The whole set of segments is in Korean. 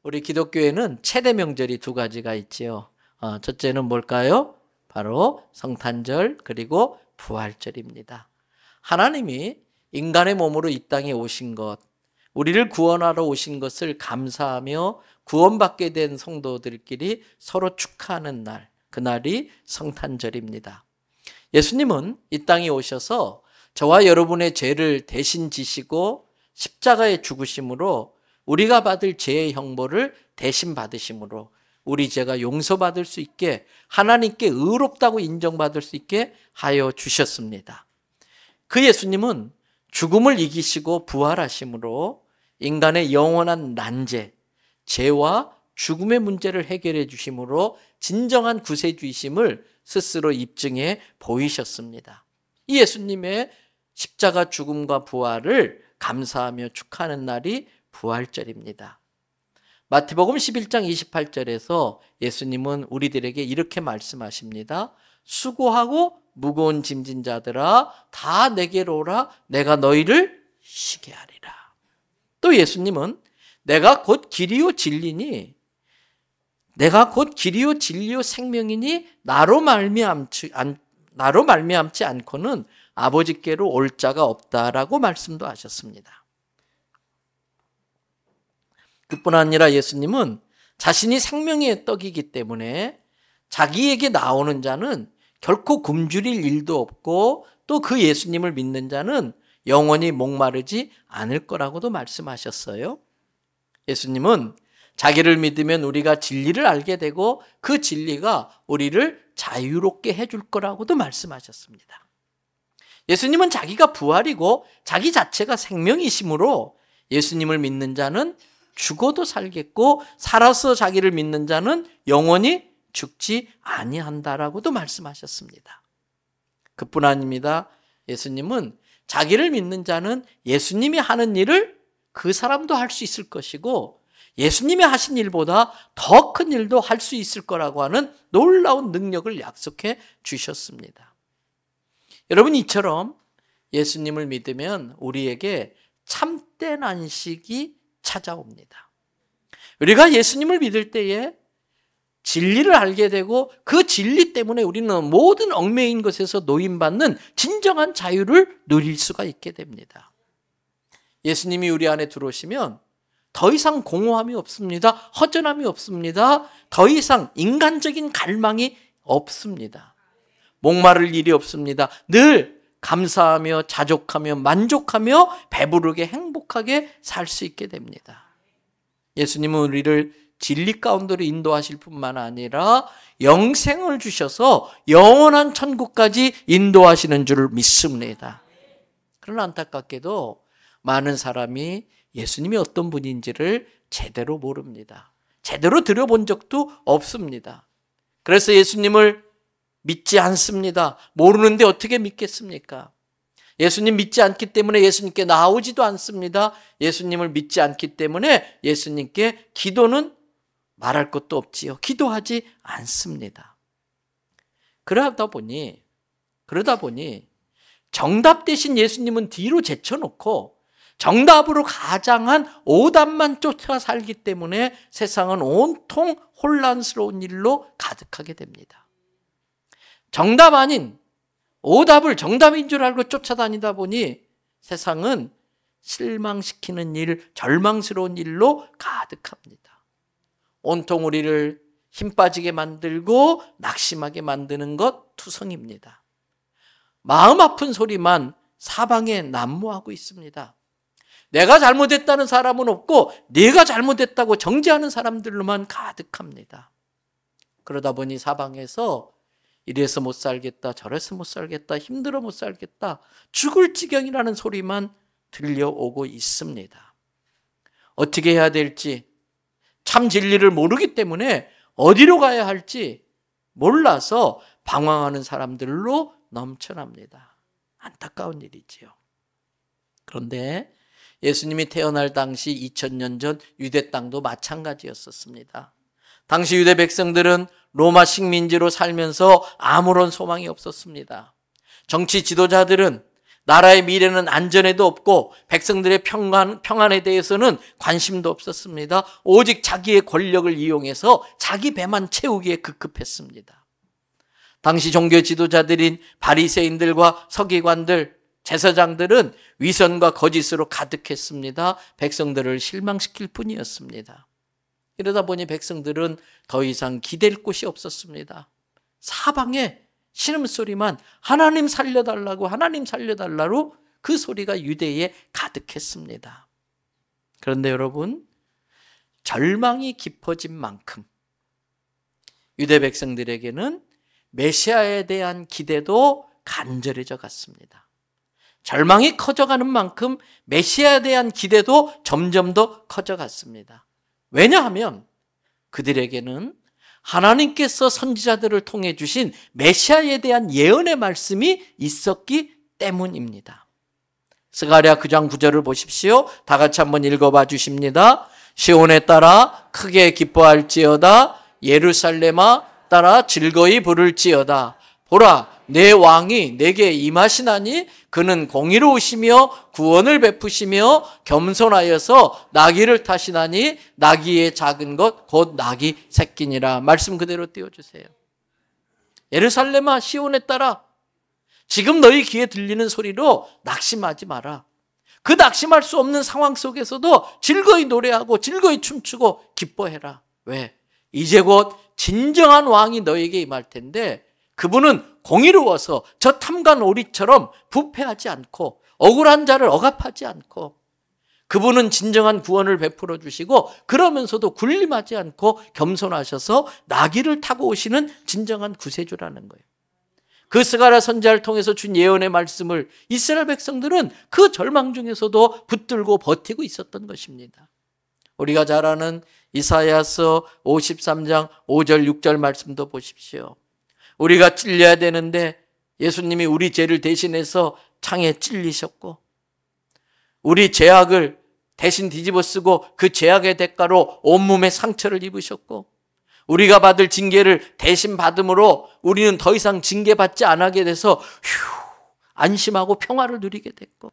우리 기독교에는 최대 명절이 두 가지가 있지요. 첫째는 뭘까요? 바로 성탄절 그리고 부활절입니다. 하나님이 인간의 몸으로 이 땅에 오신 것, 우리를 구원하러 오신 것을 감사하며 구원받게 된 성도들끼리 서로 축하하는 날, 그날이 성탄절입니다. 예수님은 이 땅에 오셔서 저와 여러분의 죄를 대신 지시고 십자가에 죽으심으로 우리가 받을 죄의 형벌을 대신 받으심으로 우리 죄가 용서받을 수 있게 하나님께 의롭다고 인정받을 수 있게 하여 주셨습니다. 그 예수님은 죽음을 이기시고 부활하심으로 인간의 영원한 난제, 죄와 죽음의 문제를 해결해 주심으로 진정한 구세주이심을 스스로 입증해 보이셨습니다. 이 예수님의 십자가 죽음과 부활을 감사하며 축하하는 날이 부활절입니다. 마태복음 11장 28절에서 예수님은 우리들에게 이렇게 말씀하십니다. 수고하고 무거운 짐진 자들아 다 내게로 오라 내가 너희를 쉬게 하리라. 또 예수님은 내가 곧 길이요 진리니 내가 곧 길이요 진리요 생명이니 나로 말미암지 않고는 아버지께로 올 자가 없다라고 말씀도 하셨습니다. 그뿐 아니라 예수님은 자신이 생명의 떡이기 때문에 자기에게 나오는 자는 결코 굶주릴 일도 없고 또 그 예수님을 믿는 자는 영원히 목마르지 않을 거라고도 말씀하셨어요. 예수님은 자기를 믿으면 우리가 진리를 알게 되고 그 진리가 우리를 자유롭게 해줄 거라고도 말씀하셨습니다. 예수님은 자기가 부활이고 자기 자체가 생명이시므로 예수님을 믿는 자는 죽어도 살겠고 살아서 자기를 믿는 자는 영원히 죽지 아니한다라고도 말씀하셨습니다. 그뿐 아닙니다. 예수님은 자기를 믿는 자는 예수님이 하는 일을 그 사람도 할 수 있을 것이고 예수님이 하신 일보다 더 큰 일도 할 수 있을 거라고 하는 놀라운 능력을 약속해 주셨습니다. 여러분, 이처럼 예수님을 믿으면 우리에게 참된 안식이 찾아옵니다. 우리가 예수님을 믿을 때에 진리를 알게 되고 그 진리 때문에 우리는 모든 얽매인 것에서 노임받는 진정한 자유를 누릴 수가 있게 됩니다. 예수님이 우리 안에 들어오시면 더 이상 공허함이 없습니다. 허전함이 없습니다. 더 이상 인간적인 갈망이 없습니다. 목마를 일이 없습니다. 늘 감사하며 자족하며 만족하며 배부르게 행복하게 살 수 있게 됩니다. 예수님은 우리를 진리 가운데로 인도하실 뿐만 아니라 영생을 주셔서 영원한 천국까지 인도하시는 줄 믿습니다. 그러나 안타깝게도 많은 사람이 예수님이 어떤 분인지를 제대로 모릅니다. 제대로 들어본 적도 없습니다. 그래서 예수님을 믿지 않습니다. 모르는데 어떻게 믿겠습니까? 예수님 믿지 않기 때문에 예수님께 나오지도 않습니다. 예수님을 믿지 않기 때문에 예수님께 기도는 말할 것도 없지요. 기도하지 않습니다. 그러다 보니 정답 대신 예수님은 뒤로 제쳐놓고 정답으로 가장한 오답만 쫓아 살기 때문에 세상은 온통 혼란스러운 일로 가득하게 됩니다. 정답 아닌 오답을 정답인 줄 알고 쫓아다니다 보니 세상은 실망시키는 일, 절망스러운 일로 가득합니다. 온통 우리를 힘 빠지게 만들고 낙심하게 만드는 것 투성입니다. 마음 아픈 소리만 사방에 난무하고 있습니다. 내가 잘못했다는 사람은 없고 내가 잘못했다고 정죄하는 사람들로만 가득합니다. 그러다 보니 사방에서 이래서 못 살겠다, 저래서 못 살겠다, 힘들어 못 살겠다, 죽을 지경이라는 소리만 들려오고 있습니다. 어떻게 해야 될지, 참 진리를 모르기 때문에 어디로 가야 할지 몰라서 방황하는 사람들로 넘쳐납니다. 안타까운 일이지요. 그런데 예수님이 태어날 당시 2000년 전 유대 땅도 마찬가지였었습니다. 당시 유대 백성들은 로마 식민지로 살면서 아무런 소망이 없었습니다. 정치 지도자들은 나라의 미래는 안전에도 없고 백성들의 평안에 대해서는 관심도 없었습니다. 오직 자기의 권력을 이용해서 자기 배만 채우기에 급급했습니다. 당시 종교 지도자들인 바리새인들과 서기관들, 제사장들은 위선과 거짓으로 가득했습니다. 백성들을 실망시킬 뿐이었습니다. 이러다 보니 백성들은 더 이상 기댈 곳이 없었습니다. 사방에 신음소리만 하나님 살려달라고, 하나님 살려달라고 그 소리가 유대에 가득했습니다. 그런데 여러분, 절망이 깊어진 만큼 유대 백성들에게는 메시아에 대한 기대도 간절해져 갔습니다. 절망이 커져가는 만큼 메시아에 대한 기대도 점점 더 커져갔습니다. 왜냐하면 그들에게는 하나님께서 선지자들을 통해 주신 메시아에 대한 예언의 말씀이 있었기 때문입니다. 스가랴 9장 9절을 보십시오. 다 같이 한번 읽어봐 주십니다. 시온에 따라 크게 기뻐할지어다. 예루살렘아 따라 즐거이 부를지어다. 보라, 내 왕이 내게 임하시나니 그는 공의로우시며 구원을 베푸시며 겸손하여서 나귀를 타시나니 나귀의 작은 것 곧 나귀 새끼니라. 말씀 그대로 띄워주세요. 예루살렘아 시온에 따라 지금 너희 귀에 들리는 소리로 낙심하지 마라. 그 낙심할 수 없는 상황 속에서도 즐거이 노래하고 즐거이 춤추고 기뻐해라. 왜? 이제 곧 진정한 왕이 너에게 임할 텐데 그분은 공의로워서 저 탐관 오리처럼 부패하지 않고 억울한 자를 억압하지 않고 그분은 진정한 구원을 베풀어 주시고 그러면서도 군림하지 않고 겸손하셔서 나귀를 타고 오시는 진정한 구세주라는 거예요. 그 스가랴 선지자를 통해서 준 예언의 말씀을 이스라엘 백성들은 그 절망 중에서도 붙들고 버티고 있었던 것입니다. 우리가 잘 아는 이사야서 53장 5절 6절 말씀도 보십시오. 우리가 찔려야 되는데 예수님이 우리 죄를 대신해서 창에 찔리셨고 우리 죄악을 대신 뒤집어 쓰고 그 죄악의 대가로 온몸에 상처를 입으셨고 우리가 받을 징계를 대신 받음으로 우리는 더 이상 징계받지 않게 돼서 안심하고 평화를 누리게 됐고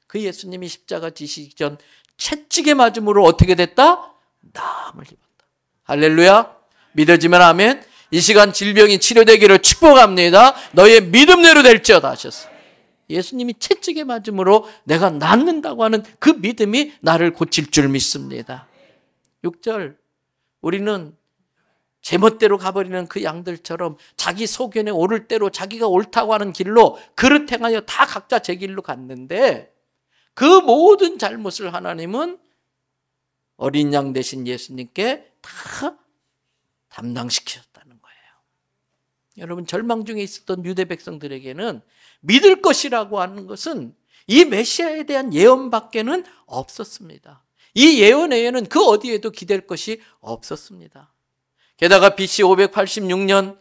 그 예수님이 십자가 지시기 전 채찍에 맞음으로 어떻게 됐다? 남을 입었다. 할렐루야. 믿어지면 아멘. 이 시간 질병이 치료되기를 축복합니다. 너의 믿음대로 될지어다 하셨어요. 예수님이 채찍에 맞음으로 내가 낫는다고 하는 그 믿음이 나를 고칠 줄 믿습니다. 6절 우리는 제멋대로 가버리는 그 양들처럼 자기 소견에 오를 대로 자기가 옳다고 하는 길로 그릇 행하여 다 각자 제 길로 갔는데 그 모든 잘못을 하나님은 어린 양 되신 예수님께 다 담당시키셨다는 거예요. 여러분 절망 중에 있었던 유대 백성들에게는 믿을 것이라고 하는 것은 이 메시아에 대한 예언밖에는 없었습니다. 이 예언 외에는 그 어디에도 기댈 것이 없었습니다. 게다가 BC 586년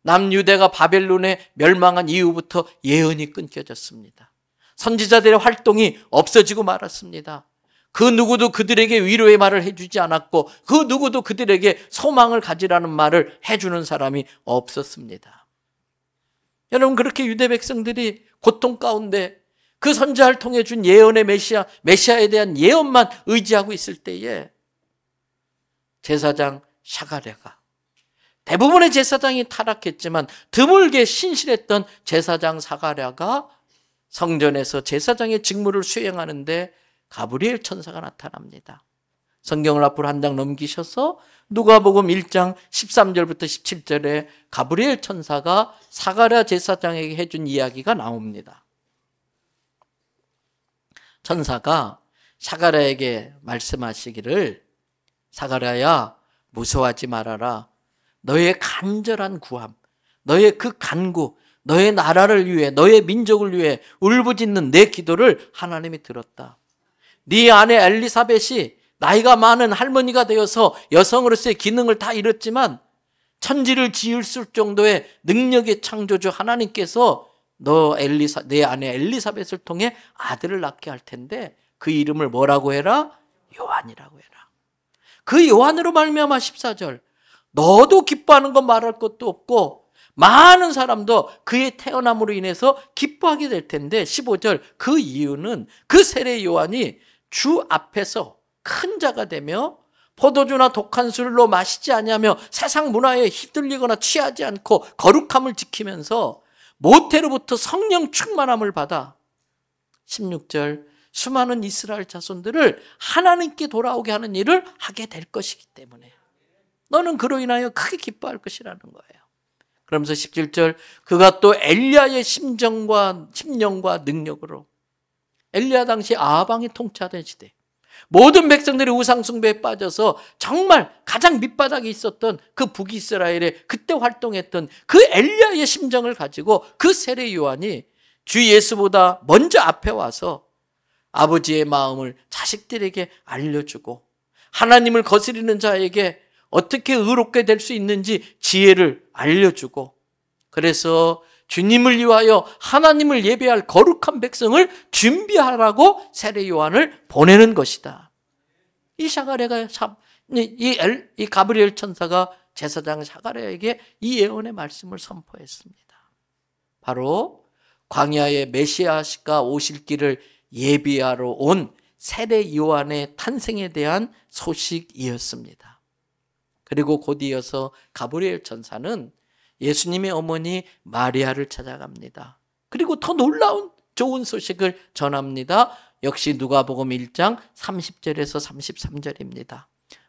남유대가 바벨론에 멸망한 이후부터 예언이 끊겨졌습니다. 선지자들의 활동이 없어지고 말았습니다. 그 누구도 그들에게 위로의 말을 해주지 않았고 그 누구도 그들에게 소망을 가지라는 말을 해주는 사람이 없었습니다. 여러분 그렇게 유대 백성들이 고통 가운데 그 선지자를 통해 준 예언의 메시아에 대한 예언만 의지하고 있을 때에 제사장 샤가랴가 대부분의 제사장이 타락했지만 드물게 신실했던 제사장 사가랴가 성전에서 제사장의 직무를 수행하는데 가브리엘 천사가 나타납니다. 성경을 앞으로 한 장 넘기셔서 누가복음 1장 13절부터 17절에 가브리엘 천사가 사가랴 제사장에게 해준 이야기가 나옵니다. 천사가 사가랴에게 말씀하시기를 사가랴야 무서워하지 말아라. 너의 간절한 구함, 너의 그 간구, 너의 나라를 위해 너의 민족을 위해 울부짖는 내 기도를 하나님이 들었다. 네 아내 엘리사벳이 나이가 많은 할머니가 되어서 여성으로서의 기능을 다 잃었지만 천지를 지을 정도의 능력의 창조주 하나님께서 내 아내 엘리사벳을 통해 아들을 낳게 할 텐데 그 이름을 뭐라고 해라? 요한이라고 해라. 그 요한으로 말미암아 14절 너도 기뻐하는 건 말할 것도 없고 많은 사람도 그의 태어남으로 인해서 기뻐하게 될 텐데 15절 그 이유는 그 세례 요한이 주 앞에서 큰 자가 되며 포도주나 독한 술로 마시지 아니하며 세상 문화에 휩들리거나 취하지 않고 거룩함을 지키면서 모태로부터 성령 충만함을 받아 16절 수많은 이스라엘 자손들을 하나님께 돌아오게 하는 일을 하게 될 것이기 때문에 너는 그로 인하여 크게 기뻐할 것이라는 거예요. 그러면서 17절 그가 또 엘리야의 심령과 능력으로 엘리야 당시 아방이 통치하던 시대 모든 백성들이 우상 숭배에 빠져서 정말 가장 밑바닥에 있었던 그 북이스라엘에 그때 활동했던 그 엘리야의 심정을 가지고 그 세례 요한이 주 예수보다 먼저 앞에 와서 아버지의 마음을 자식들에게 알려주고 하나님을 거스리는 자에게 어떻게 의롭게 될 수 있는지 지혜를 알려주고 그래서 주님을 위하여 하나님을 예배할 거룩한 백성을 준비하라고 세례 요한을 보내는 것이다. 이 사가랴가 이 가브리엘 천사가 제사장 사가랴에게 이 예언의 말씀을 선포했습니다. 바로 광야의 메시아가 오실 길을 예비하러 온 세례 요한의 탄생에 대한 소식이었습니다. 그리고 곧 이어서 가브리엘 천사는 예수님의 어머니 마리아를 찾아갑니다. 그리고 더 놀라운 좋은 소식을 전합니다. 역시 누가복음 1장 30절에서 33절입니다.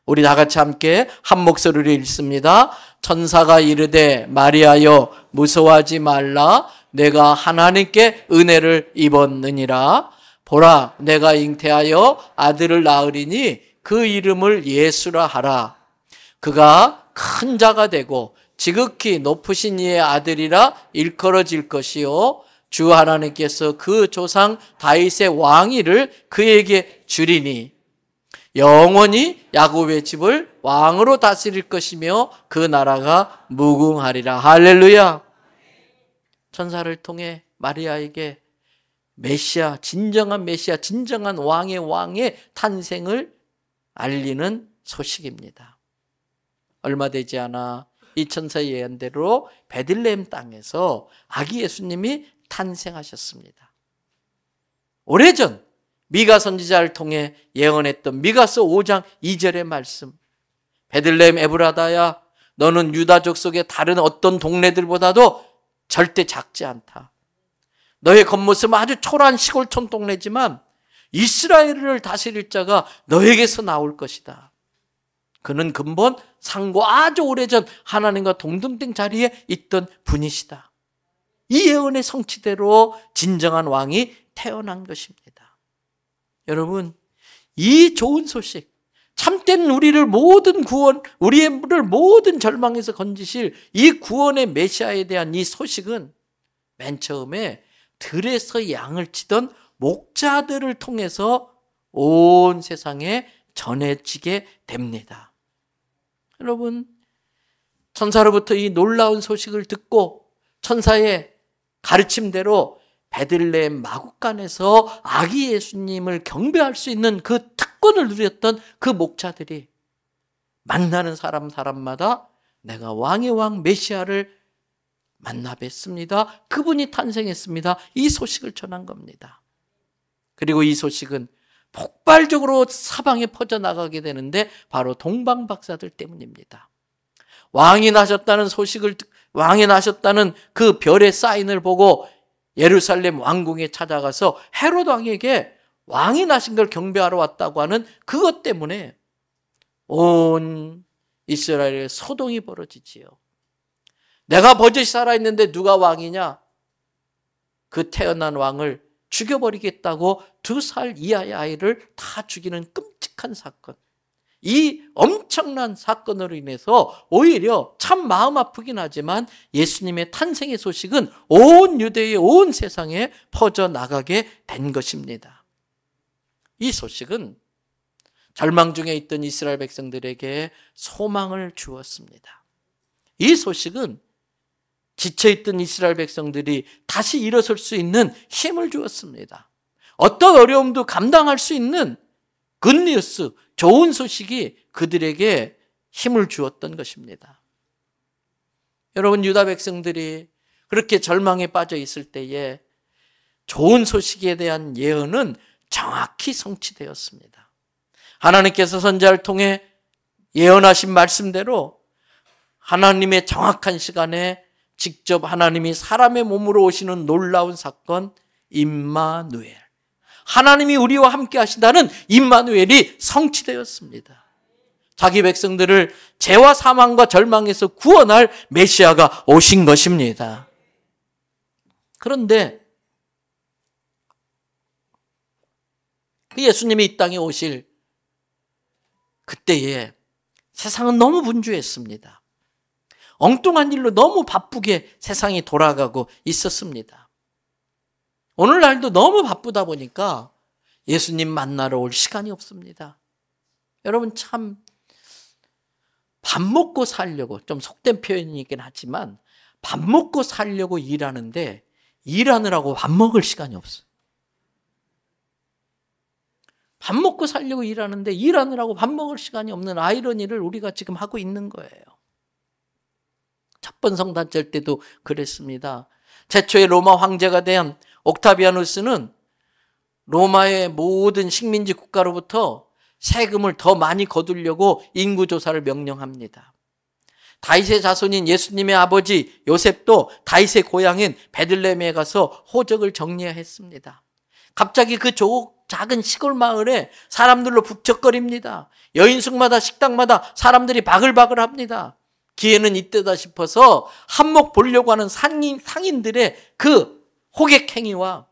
우리 다 같이 함께 한 목소리로 읽습니다. 천사가 이르되 마리아여 무서워하지 말라 내가 하나님께 은혜를 입었느니라. 보라 내가 잉태하여 아들을 낳으리니 그 이름을 예수라 하라. 그가 큰 자가 되고 지극히 높으신 이의 아들이라 일컬어질 것이요 주 하나님께서 그 조상 다윗의 왕위를 그에게 주리니 영원히 야곱의 집을 왕으로 다스릴 것이며 그 나라가 무궁하리라. 할렐루야. 천사를 통해 마리아에게 메시아, 진정한 왕의 탄생을 알리는 소식입니다. 얼마 되지 않아 이 천사의 예언대로 베들레헴 땅에서 아기 예수님이 탄생하셨습니다. 오래전 미가 선지자를 통해 예언했던 미가서 5장 2절의 말씀 베들레헴 에브라다야 너는 유다족 속의 다른 어떤 동네들보다도 절대 작지 않다. 너의 겉모습은 아주 초라한 시골촌 동네지만 이스라엘을 다스릴 자가 너에게서 나올 것이다. 그는 근본 상고 아주 오래전 하나님과 동등된 자리에 있던 분이시다. 이 예언의 성취대로 진정한 왕이 태어난 것입니다. 여러분, 이 좋은 소식, 참된 우리를 모든 절망에서 건지실 이 구원의 메시아에 대한 이 소식은 맨 처음에 들에서 양을 치던 목자들을 통해서 온 세상에 전해지게 됩니다. 여러분, 천사로부터 이 놀라운 소식을 듣고 천사의 가르침대로 베들레헴 마구간에서 아기 예수님을 경배할 수 있는 그 특권을 누렸던 그 목자들이 만나는 사람마다 내가 왕의 왕 메시아를 만나 뵙습니다. 그분이 탄생했습니다. 이 소식을 전한 겁니다. 그리고 이 소식은 폭발적으로 사방에 퍼져나가게 되는데 바로 동방 박사들 때문입니다. 왕이 나셨다는 그 별의 사인을 보고 예루살렘 왕궁에 찾아가서 헤롯 왕에게 왕이 나신 걸 경배하러 왔다고 하는 그것 때문에 온 이스라엘에 소동이 벌어지지요. 내가 버젓이 살아있는데 누가 왕이냐? 그 태어난 왕을 죽여버리겠다고 2살 이하의 아이를 다 죽이는 끔찍한 사건. 이 엄청난 사건으로 인해서 오히려 참 마음 아프긴 하지만 예수님의 탄생의 소식은 온 유대의 온 세상에 퍼져나가게 된 것입니다. 이 소식은 절망 중에 있던 이스라엘 백성들에게 소망을 주었습니다. 이 소식은 지쳐있던 이스라엘 백성들이 다시 일어설 수 있는 힘을 주었습니다. 어떤 어려움도 감당할 수 있는 굿뉴스, 좋은 소식이 그들에게 힘을 주었던 것입니다. 여러분, 유다 백성들이 그렇게 절망에 빠져 있을 때에 좋은 소식에 대한 예언은 정확히 성취되었습니다. 하나님께서 선지자를 통해 예언하신 말씀대로 하나님의 정확한 시간에 직접 하나님이 사람의 몸으로 오시는 놀라운 사건, 임마누엘. 하나님이 우리와 함께 하신다는 임마누엘이 성취되었습니다. 자기 백성들을 죄와 사망과 절망에서 구원할 메시아가 오신 것입니다. 그런데 그 예수님이 이 땅에 오실 그때에 세상은 너무 분주했습니다. 엉뚱한 일로 너무 바쁘게 세상이 돌아가고 있었습니다. 오늘날도 너무 바쁘다 보니까 예수님 만나러 올 시간이 없습니다. 여러분, 참 밥 먹고 살려고, 좀 속된 표현이긴 하지만 밥 먹고 살려고 일하는데 일하느라고 밥 먹을 시간이 없어요. 밥 먹고 살려고 일하는데 일하느라고 밥 먹을 시간이 없는 아이러니를 우리가 지금 하고 있는 거예요. 첫 번 성탄절 때도 그랬습니다. 최초의 로마 황제가 된 옥타비아누스는 로마의 모든 식민지 국가로부터 세금을 더 많이 거두려고 인구조사를 명령합니다. 다윗의 자손인 예수님의 아버지 요셉도 다윗의 고향인 베들레헴에 가서 호적을 정리했습니다. 갑자기 그 작은 시골 마을에 사람들로 북적거립니다. 여인숙마다 식당마다 사람들이 바글바글합니다. 기회는 이때다 싶어서 한몫 보려고 하는 상인들의 그 호객행위와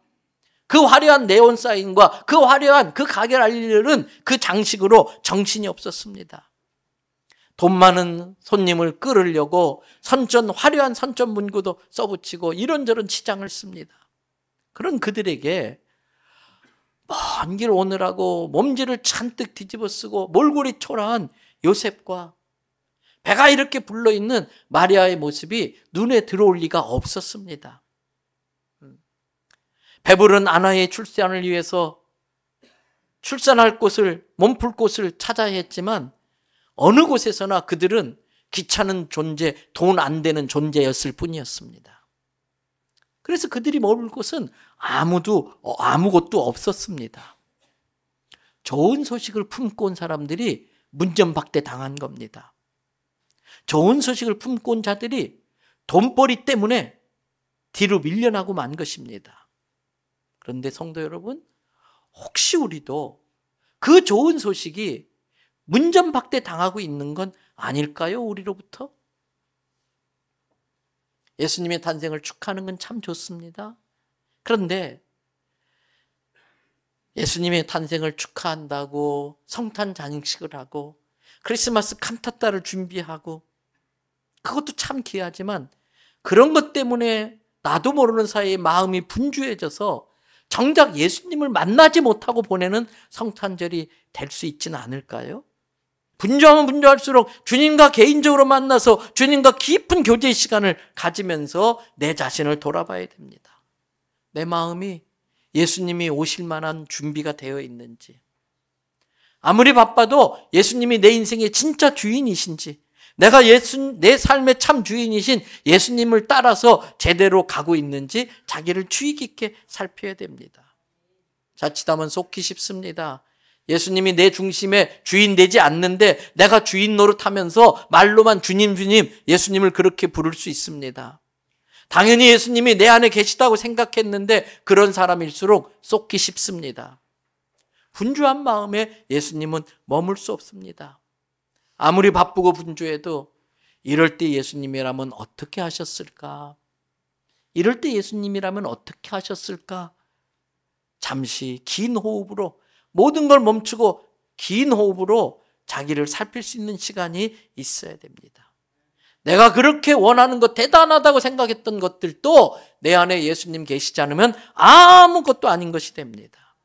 그 화려한 네온사인과 그 화려한 그 가게를 알리려는 그 장식으로 정신이 없었습니다. 돈 많은 손님을 끌으려고 화려한 선전 문구도 써붙이고 이런저런 치장을 씁니다. 그런 그들에게 먼 길 오느라고 몸질을 잔뜩 뒤집어 쓰고 몰골이 초라한 요셉과 배가 이렇게 불러있는 마리아의 모습이 눈에 들어올 리가 없었습니다. 배부른 아나의 출산을 위해서 출산할 곳을, 몸풀 곳을 찾아야 했지만 어느 곳에서나 그들은 귀찮은 존재, 돈 안 되는 존재였을 뿐이었습니다. 그래서 그들이 머물 곳은 아무것도 없었습니다. 좋은 소식을 품고 온 사람들이 문전박대 당한 겁니다. 좋은 소식을 품고 온 자들이 돈벌이 때문에 뒤로 밀려나고 만 것입니다. 그런데 성도 여러분, 혹시 우리도 그 좋은 소식이 문전박대 당하고 있는 건 아닐까요? 우리로부터? 예수님의 탄생을 축하하는 건 참 좋습니다. 그런데 예수님의 탄생을 축하한다고 성탄 장식을 하고 크리스마스 칸타타를 준비하고 그것도 참 귀하지만 그런 것 때문에 나도 모르는 사이에 마음이 분주해져서 정작 예수님을 만나지 못하고 보내는 성탄절이 될 수 있지는 않을까요? 분주하면 분주할수록 주님과 개인적으로 만나서 주님과 깊은 교제의 시간을 가지면서 내 자신을 돌아봐야 됩니다. 내 마음이 예수님이 오실 만한 준비가 되어 있는지, 아무리 바빠도 예수님이 내 인생의 진짜 주인이신지, 내가 내 삶의 참 주인이신 예수님을 따라서 제대로 가고 있는지 자기를 주의 깊게 살펴야 됩니다. 자칫하면 쏟기 쉽습니다. 예수님이 내 중심에 주인 되지 않는데 내가 주인 노릇하면서 말로만 주님 주님 예수님을 그렇게 부를 수 있습니다. 당연히 예수님이 내 안에 계시다고 생각했는데 그런 사람일수록 쏟기 쉽습니다. 분주한 마음에 예수님은 머물 수 없습니다. 아무리 바쁘고 분주해도 이럴 때 예수님이라면 어떻게 하셨을까? 이럴 때 예수님이라면 어떻게 하셨을까? 잠시 긴 호흡으로 모든 걸 멈추고 긴 호흡으로 자기를 살필 수 있는 시간이 있어야 됩니다. 내가 그렇게 원하는 것, 대단하다고 생각했던 것들도 내 안에 예수님 계시지 않으면 아무것도 아닌 것이 됩니다.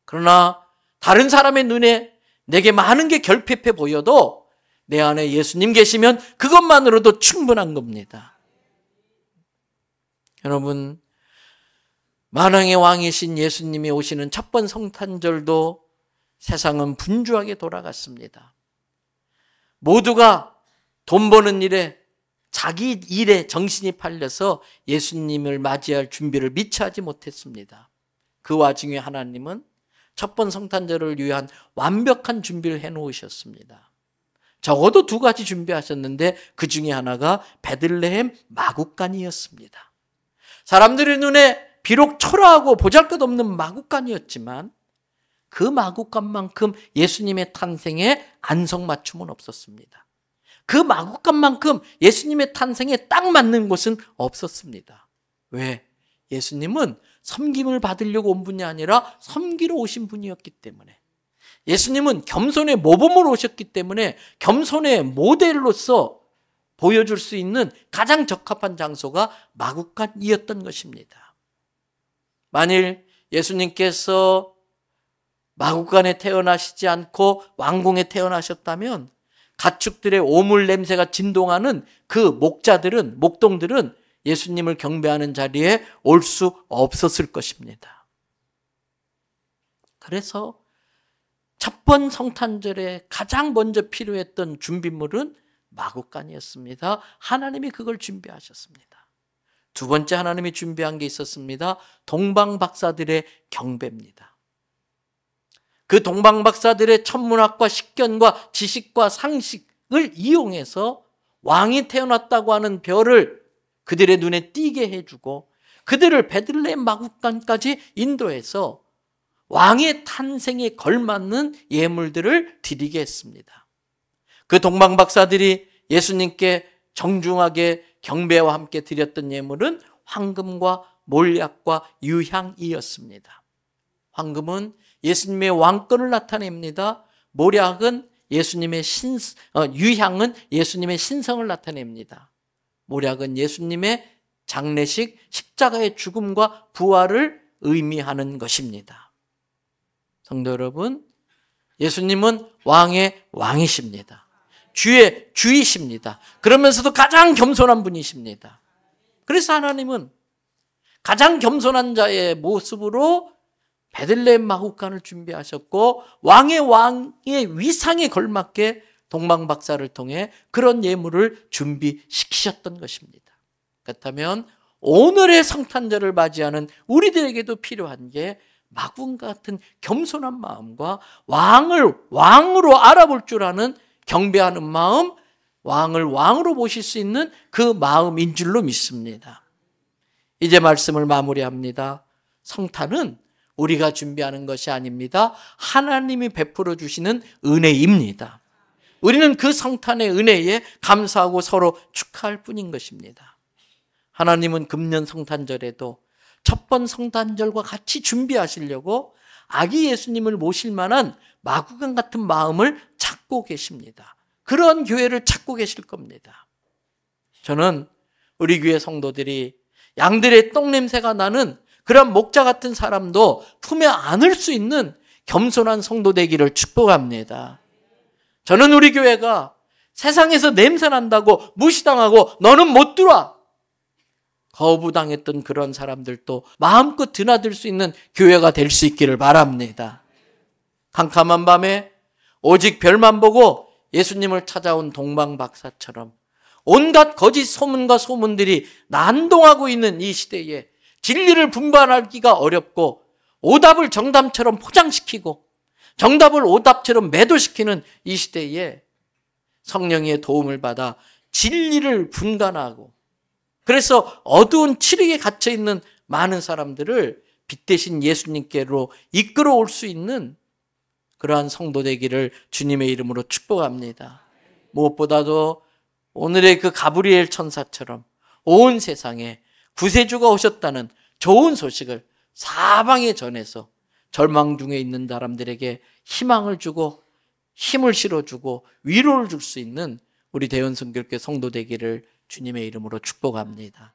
그러나 다른 사람의 눈에 내게 많은 게 결핍해 보여도 내 안에 예수님 계시면 그것만으로도 충분한 겁니다. 여러분, 만왕의 왕이신 예수님이 오시는 첫 번 성탄절도 세상은 분주하게 돌아갔습니다. 모두가 돈 버는 일에 자기 일에 정신이 팔려서 예수님을 맞이할 준비를 미처 하지 못했습니다. 그 와중에 하나님은 첫 번 성탄절을 위한 완벽한 준비를 해놓으셨습니다. 적어도 2가지 준비하셨는데 그 중에 하나가 베들레헴 마구간이었습니다. 사람들의 눈에 비록 초라하고 보잘것없는 마구간이었지만 그 마구간만큼 예수님의 탄생에 안성맞춤은 없었습니다. 그 마구간만큼 예수님의 탄생에 딱 맞는 곳은 없었습니다. 왜? 예수님은 섬김을 받으려고 온 분이 아니라 섬기러 오신 분이었기 때문에, 예수님은 겸손의 모범으로 오셨기 때문에 겸손의 모델로서 보여줄 수 있는 가장 적합한 장소가 마구간이었던 것입니다. 만일 예수님께서 마구간에 태어나시지 않고 왕궁에 태어나셨다면 가축들의 오물 냄새가 진동하는 그 목동들은 예수님을 경배하는 자리에 올 수 없었을 것입니다. 그래서 첫 번 성탄절에 가장 먼저 필요했던 준비물은 마구간이었습니다. 하나님이 그걸 준비하셨습니다. 2번째 하나님이 준비한 게 있었습니다. 동방박사들의 경배입니다. 그 동방박사들의 천문학과 식견과 지식과 상식을 이용해서 왕이 태어났다고 하는 별을 그들의 눈에 띄게 해주고 그들을 베들레헴 마구간까지 인도해서 왕의 탄생에 걸맞는 예물들을 드리게 했습니다. 그 동방박사들이 예수님께 정중하게 경배와 함께 드렸던 예물은 황금과 몰약과 유향이었습니다. 황금은 예수님의 왕권을 나타냅니다. 몰약은 유향은 예수님의 신성을 나타냅니다. 몰약은 예수님의 장례식, 십자가의 죽음과 부활을 의미하는 것입니다. 성도 여러분, 예수님은 왕의 왕이십니다. 주의 주이십니다. 그러면서도 가장 겸손한 분이십니다. 그래서 하나님은 가장 겸손한 자의 모습으로 베들레헴 마구간을 준비하셨고 왕의 위상에 걸맞게 동방박사를 통해 그런 예물을 준비시키셨던 것입니다. 그렇다면 오늘의 성탄절을 맞이하는 우리들에게도 필요한 게 마구간 같은 겸손한 마음과 왕을 왕으로 알아볼 줄 아는 경배하는 마음, 왕을 왕으로 보실 수 있는 그 마음인 줄로 믿습니다. 이제 말씀을 마무리합니다. 성탄은 우리가 준비하는 것이 아닙니다. 하나님이 베풀어 주시는 은혜입니다. 우리는 그 성탄의 은혜에 감사하고 서로 축하할 뿐인 것입니다. 하나님은 금년 성탄절에도 첫 번 성탄절과 같이 준비하시려고 아기 예수님을 모실 만한 마구간 같은 마음을 찾고 계십니다. 그런 교회를 찾고 계실 겁니다. 저는 우리 교회 성도들이 양들의 똥냄새가 나는 그런 목자 같은 사람도 품에 안을 수 있는 겸손한 성도 되기를 축복합니다. 저는 우리 교회가 세상에서 냄새 난다고 무시당하고 너는 못 들어와 거부당했던 그런 사람들도 마음껏 드나들 수 있는 교회가 될 수 있기를 바랍니다. 캄캄한 밤에 오직 별만 보고 예수님을 찾아온 동방박사처럼 온갖 거짓 소문과 소문들이 난동하고 있는 이 시대에 진리를 분간하기가 어렵고 오답을 정답처럼 포장시키고 정답을 오답처럼 매도시키는 이 시대에 성령의 도움을 받아 진리를 분간하고 그래서 어두운 칠흑에 갇혀있는 많은 사람들을 빛 대신 예수님께로 이끌어 올 수 있는 그러한 성도 되기를 주님의 이름으로 축복합니다. 무엇보다도 오늘의 그 가브리엘 천사처럼 온 세상에 구세주가 오셨다는 좋은 소식을 사방에 전해서 절망 중에 있는 사람들에게 희망을 주고 힘을 실어주고 위로를 줄 수 있는 우리 대연성결교 성도 되기를 주님의 이름으로 축복합니다.